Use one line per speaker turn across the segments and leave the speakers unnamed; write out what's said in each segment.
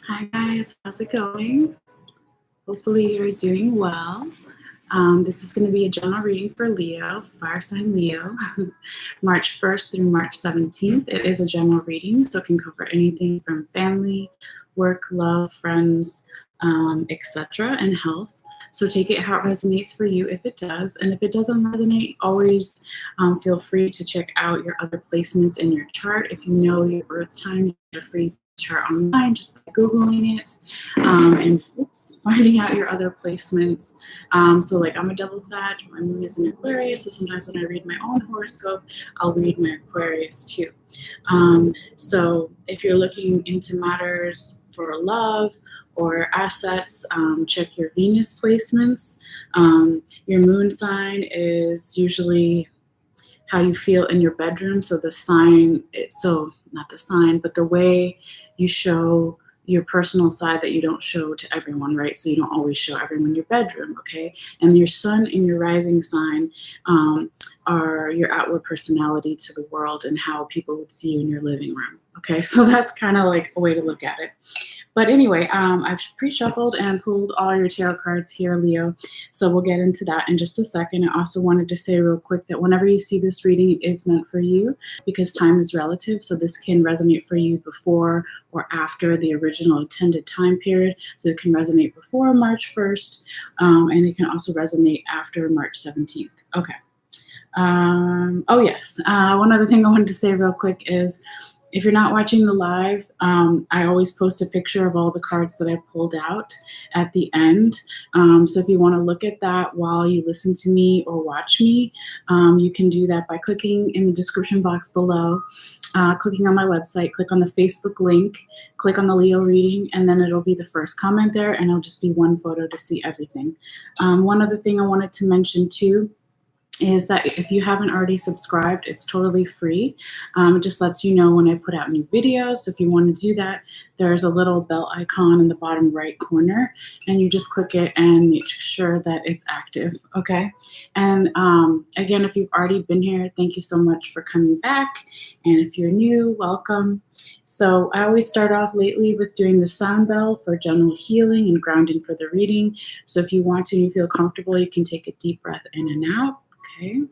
Hi guys, how's it going? Hopefully you're doing well. This is going to be a general reading for Leo, fire sign Leo, March 1st through March 17th. It is a general reading, so it can cover anything from family, work, love, friends, etc., and health. So take it how it resonates for you if it does. And if it doesn't resonate, always feel free to check out your other placements in your chart. If you know your birth time, you get a free chart online just by Googling it and finding out your other placements. So like I'm a double Sag, my moon is in Aquarius, so sometimes when I read my own horoscope, I'll read my Aquarius too. So if you're looking into matters for love or assets, check your Venus placements. Your moon sign is usually how you feel in your bedroom. So the sign, not the sign, but the way you show your personal side that you don't show to everyone, right? So you don't always show everyone your bedroom, okay? And your sun and your rising sign are your outward personality to the world and how people would see you in your living room, okay? So that's kind of like a way to look at it. But anyway, I've pre-shuffled and pulled all your tarot cards here, Leo. So we'll get into that in just a second. I also wanted to say real quick that whenever you see this reading, it is meant for you because time is relative. So this can resonate for you before or after the original intended time period. So it can resonate before March 1st, and it can also resonate after March 17th. Okay. Oh, yes. One other thing I wanted to say real quick is, if you're not watching the live, I always post a picture of all the cards that I pulled out at the end. So if you want to look at that while you listen to me or watch me, you can do that by clicking in the description box below, clicking on my website, click on the Facebook link, click on the Leo reading, and then it'll be the first comment there, and it'll just be one photo to see everything. One other thing I wanted to mention too is that if you haven't already subscribed, it's totally free. It just lets you know when I put out new videos. So if you want to do that, there's a little bell icon in the bottom right corner, and you just click it and make sure that it's active, okay? And again, if you've already been here, thank you so much for coming back. And if you're new, welcome. So I always start off lately with doing the sound bell for general healing and grounding for the reading. So if you want to and you feel comfortable, you can take a deep breath in and out. Okay.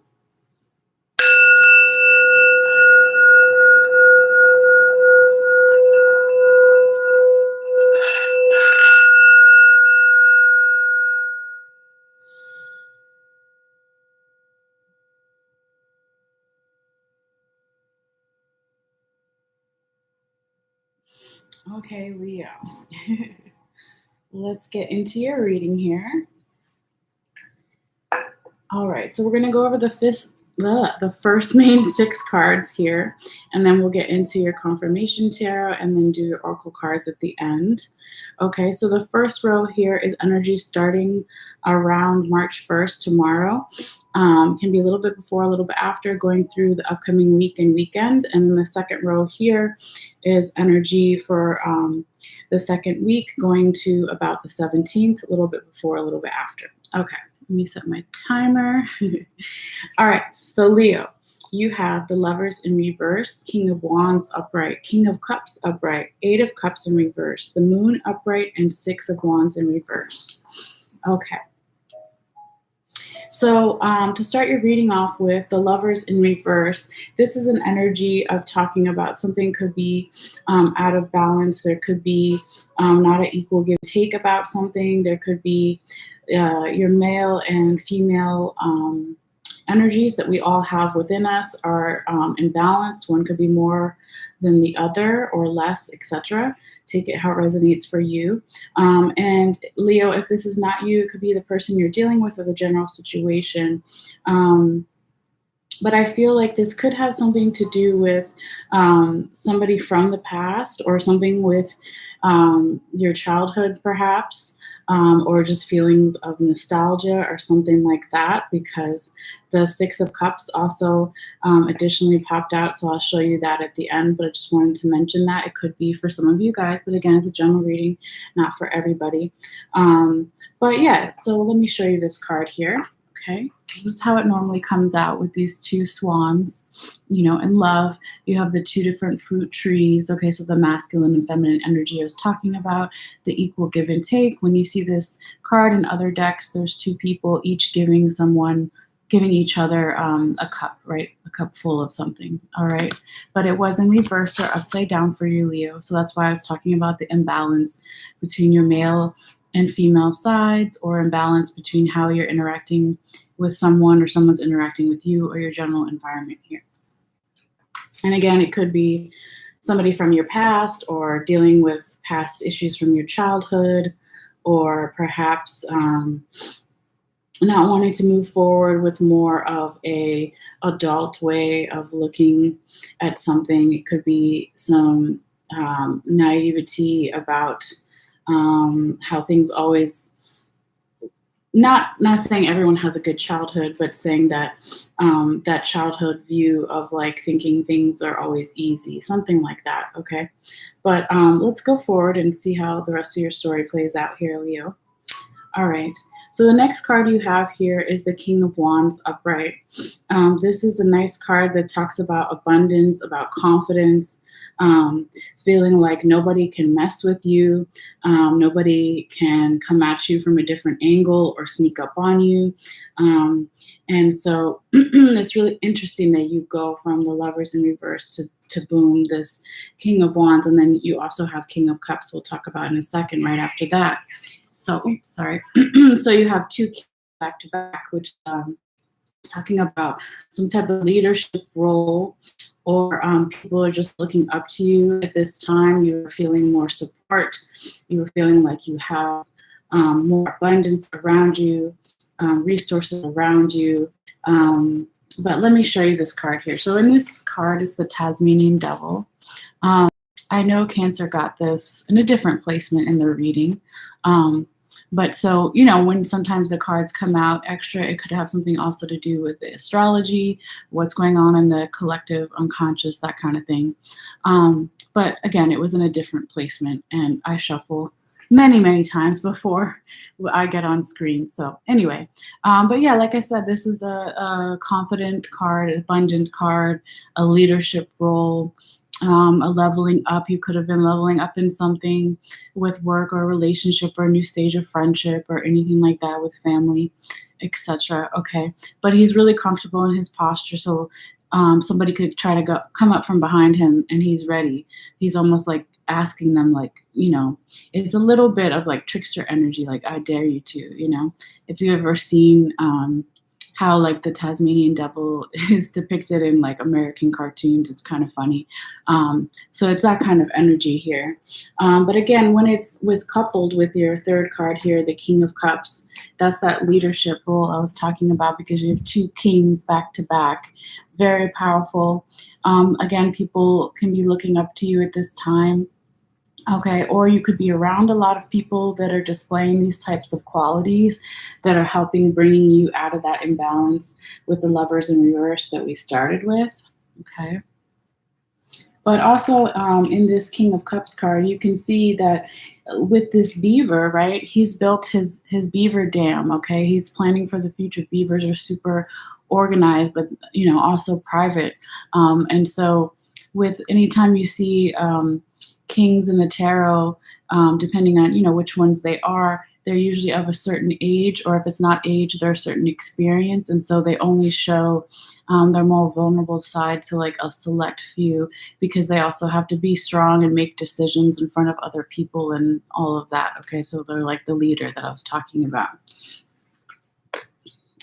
Okay, Leo. Let's get into your reading here. All right, so we're going to go over the first main 6 cards here, and then we'll get into your confirmation tarot and then do your oracle cards at the end. Okay, so the first row here is energy starting around March 1st, tomorrow. Can be a little bit before, a little bit after, going through the upcoming week and weekend. And then the second row here is energy for the second week, going to about the 17th, a little bit before, a little bit after. Okay. Let me set my timer. All right, so Leo, you have the Lovers in reverse, King of Wands upright, King of Cups upright, 8 of Cups in reverse, the Moon upright, and 6 of Wands in reverse. Okay. So to start your reading off with the Lovers in reverse, this is an energy of talking about something could be out of balance. There could be not an equal give take about something. There could be your male and female energies that we all have within us are imbalanced. One could be more than the other or less, etc. Take it how it resonates for you. And Leo, if this is not you, it could be the person you're dealing with or the general situation. But I feel like this could have something to do with somebody from the past or something with your childhood, perhaps. Or just feelings of nostalgia or something like that, because the 6 of Cups also additionally popped out, so I'll show you that at the end, but I just wanted to mention that. It could be for some of you guys, but again, it's a general reading, not for everybody. But yeah, so let me show you this card here. Okay, this is how it normally comes out with these two swans. In love, you have the two different fruit trees. Okay, so the masculine and feminine energy I was talking about, the equal give and take. When you see this card in other decks, there's two people each giving each other a cup, right? A cup full of something, all right? But it was in reverse or upside down for you, Leo. So that's why I was talking about the imbalance between your male and female sides, or imbalance between how you're interacting with someone or someone's interacting with you, or your general environment here. And again, it could be somebody from your past, or dealing with past issues from your childhood, or perhaps not wanting to move forward with more of a adult way of looking at something. It could be some naivety about how things always, not saying everyone has a good childhood, but saying that that childhood view of like thinking things are always easy, something like that. Okay, but let's go forward and see how the rest of your story plays out here, Leo. All right. So the next card you have here is the King of Wands upright. This is a nice card that talks about abundance, about confidence, feeling like nobody can mess with you. Nobody can come at you from a different angle or sneak up on you. And so it's really interesting that you go from the Lovers in reverse to boom, this King of Wands. And then you also have King of Cups, we'll talk about in a second right after that. So, sorry. So you have two back to back, which talking about some type of leadership role, or people are just looking up to you at this time. You're feeling more support. You're feeling like you have more abundance around you, resources around you. But let me show you this card here. So in this card is the Tasmanian Devil. I know Cancer got this in a different placement in their reading. But so, when sometimes the cards come out extra, it could have something also to do with the astrology, what's going on in the collective unconscious, that kind of thing. But again, it was in a different placement, and I shuffle many, many times before I get on screen. So anyway, but yeah, like I said, this is a confident card, abundant card, a leadership role. A leveling up. You could have been leveling up in something with work or relationship or a new stage of friendship or anything like that with family, etc. Okay, but he's really comfortable in his posture, so somebody could try to come up from behind him and he's ready. He's almost like asking them, like, it's a little bit of like trickster energy, like I dare you to, if you've ever seen how like the Tasmanian Devil is depicted in like American cartoons. It's kind of funny. So it's that kind of energy here. But again, when it's coupled with your third card here, the King of Cups, that's that leadership role I was talking about, because you have two kings back to back. Very powerful. Again, people can be looking up to you at this time. Okay, or you could be around a lot of people that are displaying these types of qualities that are helping bringing you out of that imbalance with the Lovers in reverse that we started with. Okay. But also in this King of Cups card, you can see that with this beaver, right, he's built his beaver dam. Okay, he's planning for the future. Beavers are super organized, but also private. And so with anytime you see kings in the tarot, depending on which ones they are, they're usually of a certain age, or if it's not age, they're a certain experience, and so they only show their more vulnerable side to like a select few, because they also have to be strong and make decisions in front of other people and all of that. Okay, so they're like the leader that I was talking about.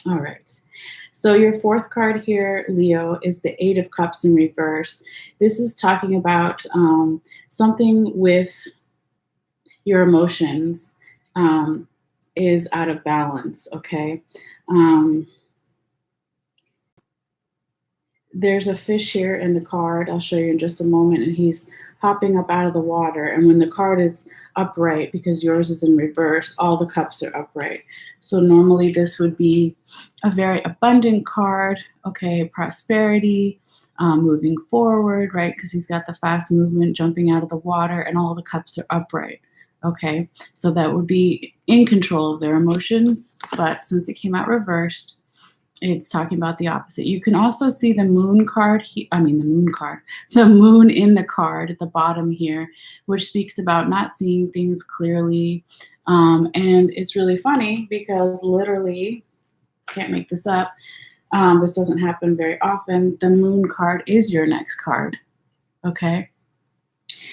All right. So your fourth card here, Leo, is the Eight of Cups in reverse. This is talking about something with your emotions is out of balance, okay? There's a fish here in the card. I'll show you in just a moment, and he's hopping up out of the water. And when the card is upright, because yours is in reverse, all the cups are upright. So normally this would be a very abundant card, okay, prosperity, moving forward, right, because he's got the fast movement, jumping out of the water, and all the cups are upright, okay? So that would be in control of their emotions, but since it came out reversed, it's talking about the opposite. You can also see the moon card, the moon card, the moon in the card at the bottom here, which speaks about not seeing things clearly. And it's really funny because literally, can't make this up, this doesn't happen very often, the moon card is your next card, okay?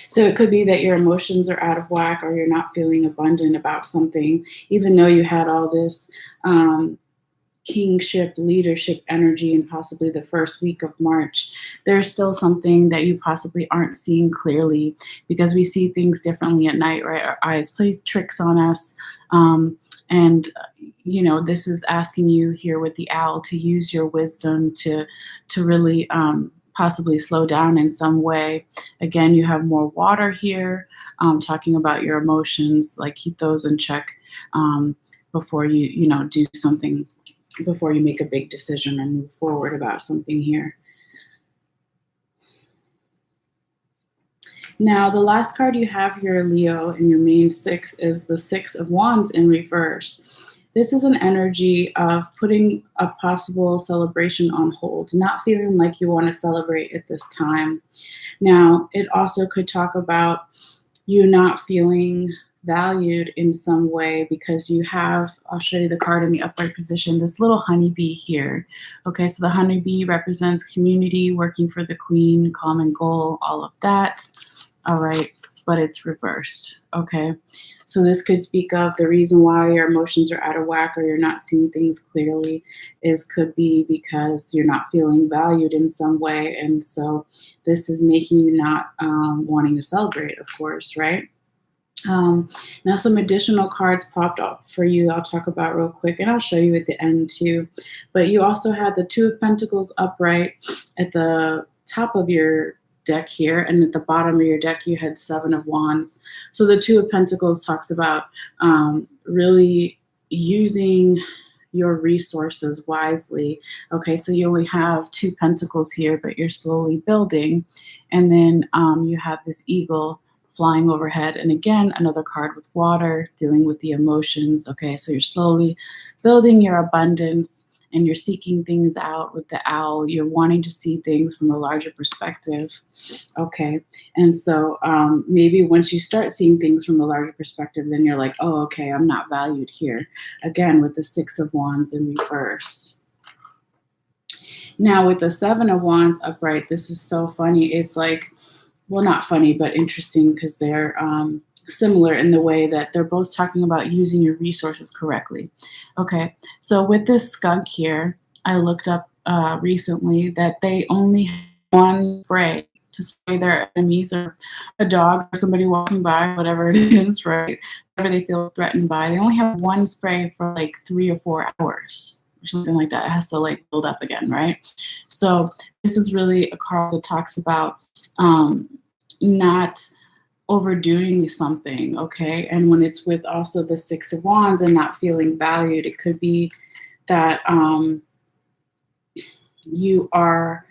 So it could be that your emotions are out of whack or you're not feeling abundant about something, even though you had all this kingship, leadership energy in possibly the first week of March. There's still something that you possibly aren't seeing clearly because we see things differently at night, right? Our eyes play tricks on us. And this is asking you here with the owl to use your wisdom to really possibly slow down in some way. Again, you have more water here, talking about your emotions, like keep those in check before you do something, before you make a big decision and move forward about something here. Now, the last card you have here, Leo, in your main six is the Six of Wands in reverse. This is an energy of putting a possible celebration on hold, not feeling like you want to celebrate at this time. Now, it also could talk about you not feeling valued in some way because you have, I'll show you the card in the upright position, this little honeybee here. Okay, so the honeybee represents community, working for the queen, common goal, all of that. All right, but it's reversed. Okay, so this could speak of the reason why your emotions are out of whack or you're not seeing things clearly could be because you're not feeling valued in some way. And so this is making you not wanting to celebrate, of course, right? Now some additional cards popped up for you I'll talk about real quick, and I'll show you at the end too. But you also had the Two of Pentacles upright at the top of your deck here, and at the bottom of your deck you had Seven of Wands. So the Two of Pentacles talks about really using your resources wisely. Okay, so you only have two pentacles here, but you're slowly building. And then you have this eagle flying overhead. And again, another card with water, dealing with the emotions. Okay, so you're slowly building your abundance and you're seeking things out with the owl. You're wanting to see things from a larger perspective. Okay, and so maybe once you start seeing things from a larger perspective, then you're like, oh, okay, I'm not valued here. Again, with the Six of Wands in reverse. Now with the Seven of Wands upright, this is so funny. It's like, well, not funny, but interesting because they're similar in the way that they're both talking about using your resources correctly. Okay, so with this skunk here, I looked up recently that they only have one spray to spray their enemies or a dog or somebody walking by, whatever it is, right? Whatever they feel threatened by. They only have one spray for like 3 or 4 hours. Something like that. It has to like build up again, right? So this is really a card that talks about not overdoing something, okay? And when it's with also the Six of Wands and not feeling valued, it could be that you are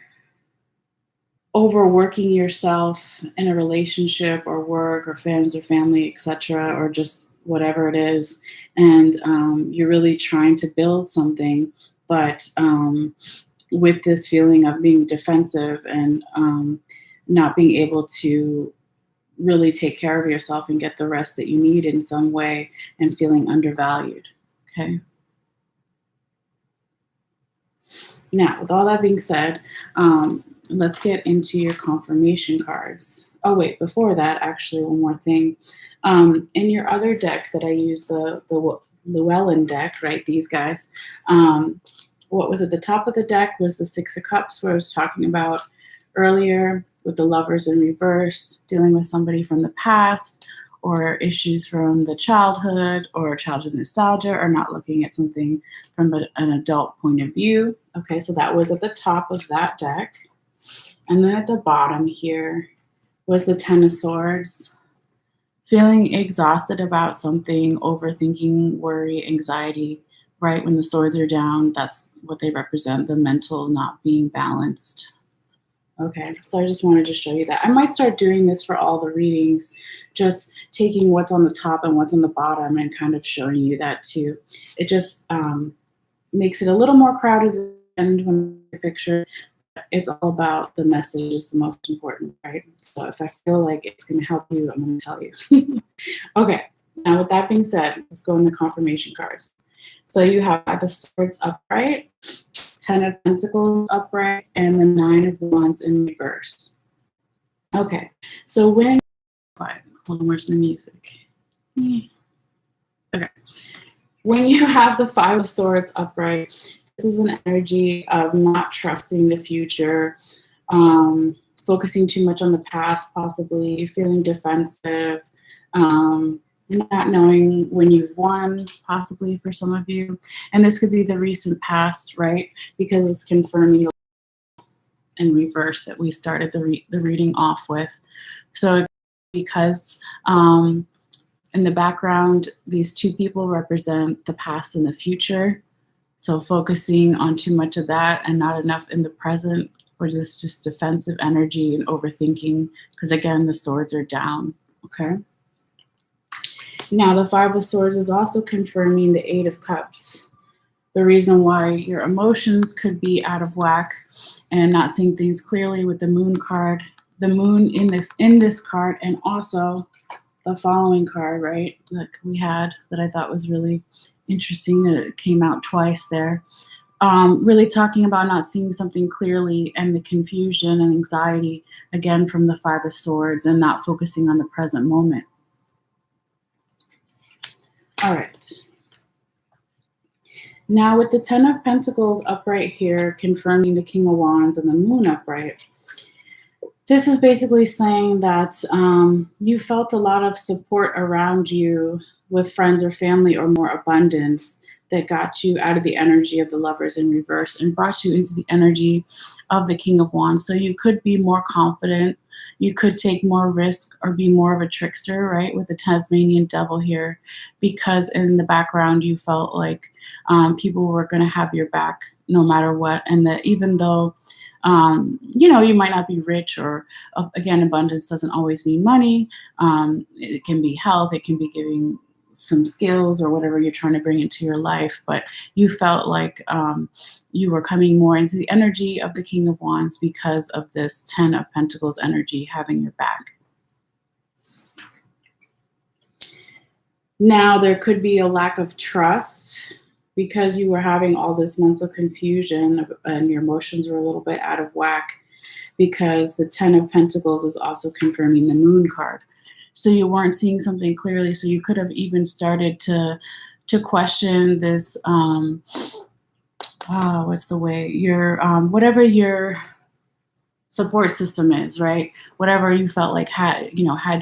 overworking yourself in a relationship or work or friends or family, etc., or just whatever it is, and you're really trying to build something, but with this feeling of being defensive and not being able to really take care of yourself and get the rest that you need in some way and feeling undervalued, okay? Now, with all that being said, let's get into your confirmation cards. Oh, wait, before that, actually, one more thing. In your other deck that I use, the Llewellyn deck, right, these guys, what was at the top of the deck was the Six of Cups, where I was talking about earlier with the Lovers in reverse, dealing with somebody from the past or issues from the childhood or childhood nostalgia or not looking at something from an adult point of view. Okay, so that was at the top of that deck. And then at the bottom here was the Ten of Swords, feeling exhausted about something, overthinking, worry, anxiety, right? When the swords are down, that's what they represent, the mental not being balanced. Okay, so I just wanted to show you that. I might start doing this for all the readings, just taking what's on the top and what's on the bottom and kind of showing you that too. It just makes it a little more crowded at the end when the picture. It's all about the message is the most important, right? So if I feel like it's going to help you, I'm going to tell you. Okay, now with that being said, let's go into confirmation cards. So you have the Swords upright, 10 of Pentacles upright, and the 9 of Wands in reverse. Okay, so when, quiet, hold on, where's my music? Okay, when you have the 5 of Swords upright, this is an energy of not trusting the future, focusing too much on the past, possibly feeling defensive, not knowing when you've won, possibly for some of you. And this could be the recent past, right? Because it's confirming in reverse that we started the reading off with. So because in the background, these two people represent the past and the future. So focusing on too much of that and not enough in the present, or this just defensive energy and overthinking, because again, the swords are down, okay? Now the 5 of Swords is also confirming the 8 of Cups. The reason why your emotions could be out of whack and not seeing things clearly with the Moon card, the Moon in this card, and also the following card, right, that we had that I thought was really interesting that it came out twice there. Really talking about not seeing something clearly and the confusion and anxiety, again, from the 5 of Swords and not focusing on the present moment. All right. Now with the 10 of Pentacles upright here, confirming the King of Wands and the Moon upright, this is basically saying that you felt a lot of support around you with friends or family or more abundance that got you out of the energy of the Lovers in reverse and brought you into the energy of the King of Wands. So you could be more confident, you could take more risk or be more of a trickster, right, with the Tasmanian devil here, because in the background you felt like people were going to have your back no matter what, and that even though you know, you might not be rich, or again, abundance doesn't always mean money. It can be health, it can be giving some skills or whatever you're trying to bring into your life, but you felt like you were coming more into the energy of the King of Wands because of this 10 of Pentacles energy having your back. Now there could be a lack of trust because you were having all this mental confusion and your emotions were a little bit out of whack, because the 10 of Pentacles is also confirming the Moon card. So you weren't seeing something clearly. So you could have even started to question this, what's the way, your, whatever your support system is, right? Whatever you felt like had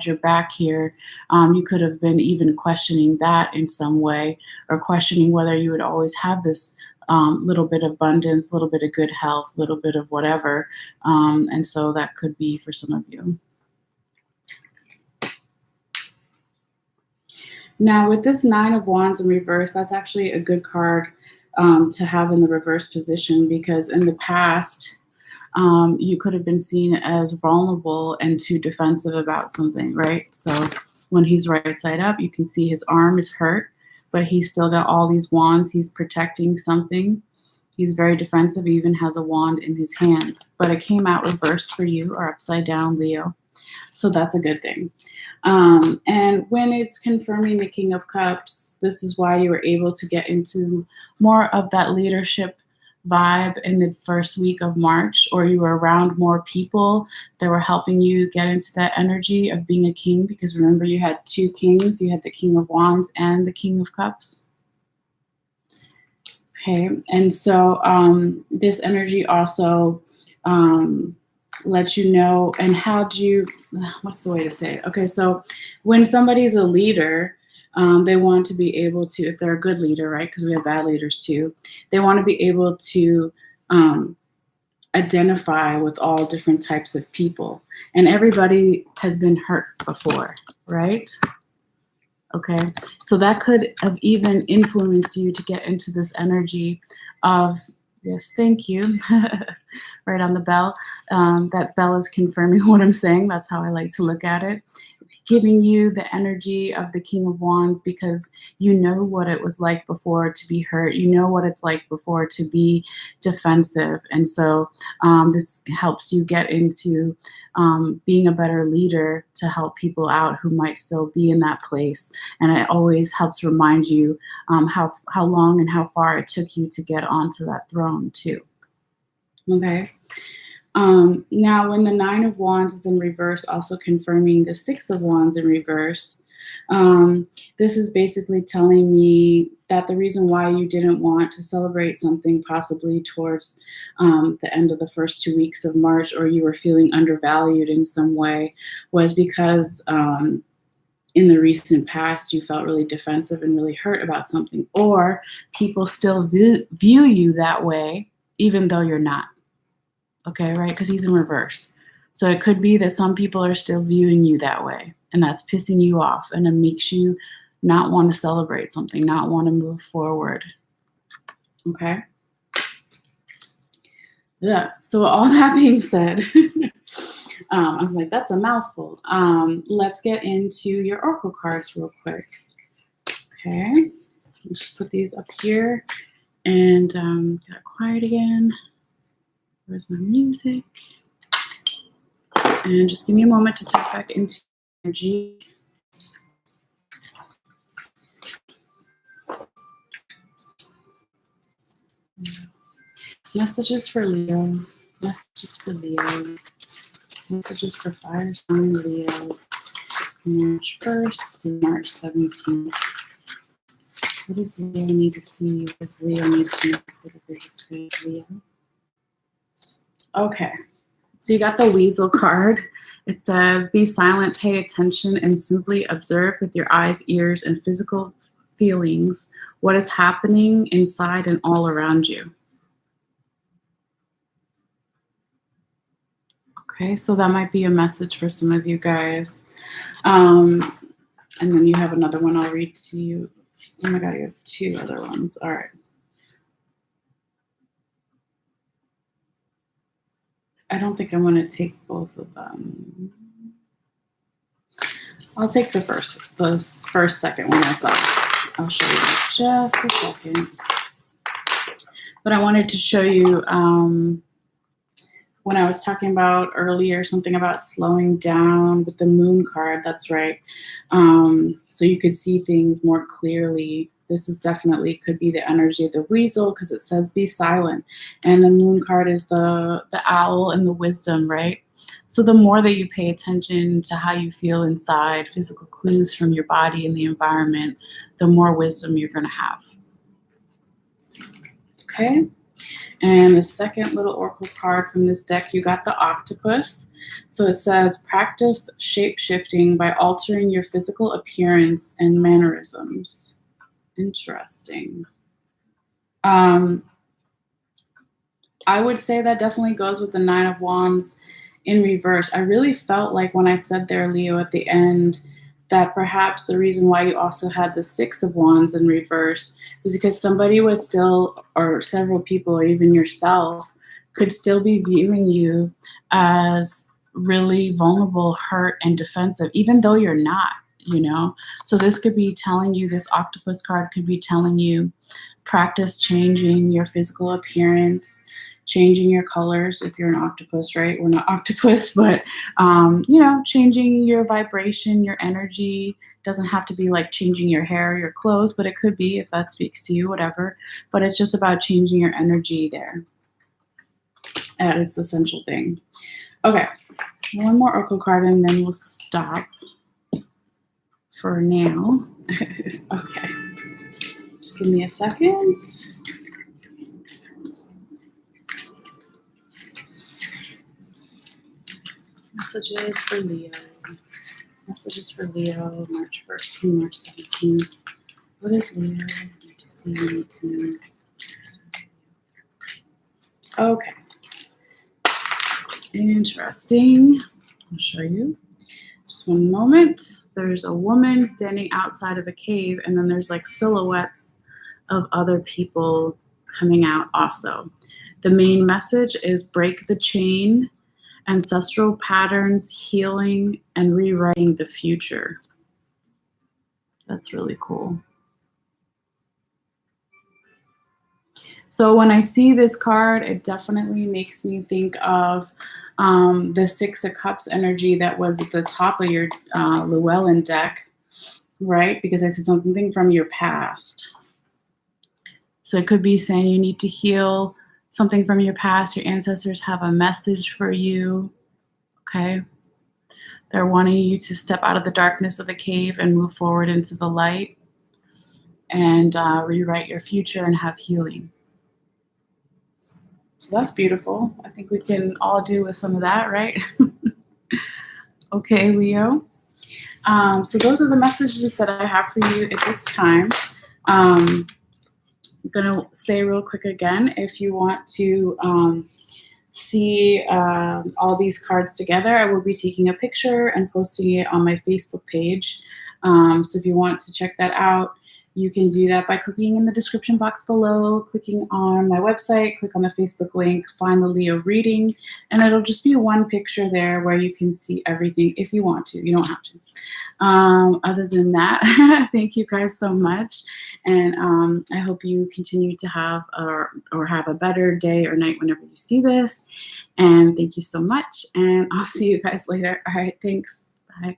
your back here, you could have been even questioning that in some way, or questioning whether you would always have this little bit of abundance, little bit of good health, little bit of whatever. And so that could be for some of you. Now with this 9 of Wands in reverse, that's actually a good card to have in the reverse position, because in the past, you could have been seen as vulnerable and too defensive about something, right? So when he's right side up, you can see his arm is hurt, but he's still got all these wands. He's protecting something. He's very defensive. He even has a wand in his hand, but it came out reversed for you, or upside down, Leo. So that's a good thing. And when it's confirming the King of Cups, this is why you were able to get into more of that leadership vibe in the first week of March, or you were around more people that were helping you get into that energy of being a king, because remember, you had 2 kings. You had the King of Wands and the King of Cups. Okay, and so this energy also lets you know, and how do you, what's the way to say it? Okay, so when somebody's a leader, they want to be able to, if they're a good leader, right, because we have bad leaders too, they want to be able to identify with all different types of people. And everybody has been hurt before, right? Okay, so that could have even influenced you to get into this energy of, yes, thank you, right on the bell. That bell is confirming what I'm saying. That's how I like to look at it. giving you the energy of the King of Wands because you know what it was like before to be hurt. You know what it's like before to be defensive. And so this helps you get into being a better leader to help people out who might still be in that place. And it always helps remind you how long and how far it took you to get onto that throne too. Okay. Now, when the Nine of Wands is in reverse, also confirming the Six of Wands in reverse, this is basically telling me that the reason why you didn't want to celebrate something possibly towards the end of the first 2 weeks of March, or you were feeling undervalued in some way, was because in the recent past you felt really defensive and really hurt about something, or people still view you that way even though you're not. Okay, right? Because he's in reverse. So it could be that some people are still viewing you that way, and that's pissing you off, and it makes you not want to celebrate something, not want to move forward. Okay? Yeah. So all that being said, I was like, that's a mouthful. Let's get into your oracle cards real quick. Okay. Let's just put these up here and got quiet again. Where's my music? And just give me a moment to tap back into energy. Messages for Leo. Messages for Leo. Messages for fire sign Leo. March 1st through March 17th. What does Leo need to see? What does Leo need to know? Whatever you say, Leo. Okay. So you got the Weasel card. It says, be silent, pay attention, and simply observe with your eyes, ears, and physical feelings what is happening inside and all around you. Okay, so that might be a message for some of you guys. And then you have another one I'll read to you. Oh my God, you have two other ones. All right. I don't think I'm going to take both of them. I'll take the first second one I saw. I'll show you in just a second. But I wanted to show you when I was talking about earlier, something about slowing down with the Moon card. That's right. So you could see things more clearly. This is definitely could be the energy of the Weasel because it says be silent. And the Moon card is the owl and the wisdom, right? So the more that you pay attention to how you feel inside, physical clues from your body and the environment, the more wisdom you're going to have. Okay? And the second little oracle card from this deck, you got the octopus. So it says, practice shape-shifting by altering your physical appearance and mannerisms. Interesting. I would say that definitely goes with the Nine of Wands in reverse. I really felt like when I said there, Leo, at the end, that perhaps the reason why you also had the Six of Wands in reverse was because somebody was still, or several people, or even yourself, could still be viewing you as really vulnerable, hurt, and defensive, even though you're not, you know? So this could be telling you, this octopus card could be telling you, practice changing your physical appearance, changing your colors if you're an octopus, right? We're not octopus, but, you know, changing your vibration, your energy. Doesn't have to be like changing your hair, your clothes, but it could be if that speaks to you, whatever. But it's just about changing your energy there. And it's the essential thing. Okay, one more oracle card and then we'll stop for now. Okay, just give me a second. Messages for Leo. Messages for Leo, March 1st through March 17th. What is Leo need to see, need to know? Okay. Interesting. I'll show you. Just one moment. There's a woman standing outside of a cave, and then there's like silhouettes of other people coming out also. The main message is break the chain ancestral patterns, healing, and rewriting the future. That's really cool. So when I see this card, it definitely makes me think of the Six of Cups energy that was at the top of your Llewellyn deck, right? Because I see something from your past. So it could be saying you need to heal something from your past. Your ancestors have a message for you, okay? They're wanting you to step out of the darkness of the cave and move forward into the light and rewrite your future and have healing. So that's beautiful. I think we can all do with some of that, right? Okay, Leo. So those are the messages that I have for you at this time. I'm going to say real quick again, if you want to see all these cards together, I will be taking a picture and posting it on my Facebook page. So if you want to check that out, you can do that by clicking in the description box below, clicking on my website, click on the Facebook link, find the Leo reading, and it'll just be one picture there where you can see everything if you want to. You don't have to. Other than that, thank you guys so much. And I hope you continue to have or have a better day or night whenever you see this. And thank you so much. And I'll see you guys later. All right, thanks. Bye.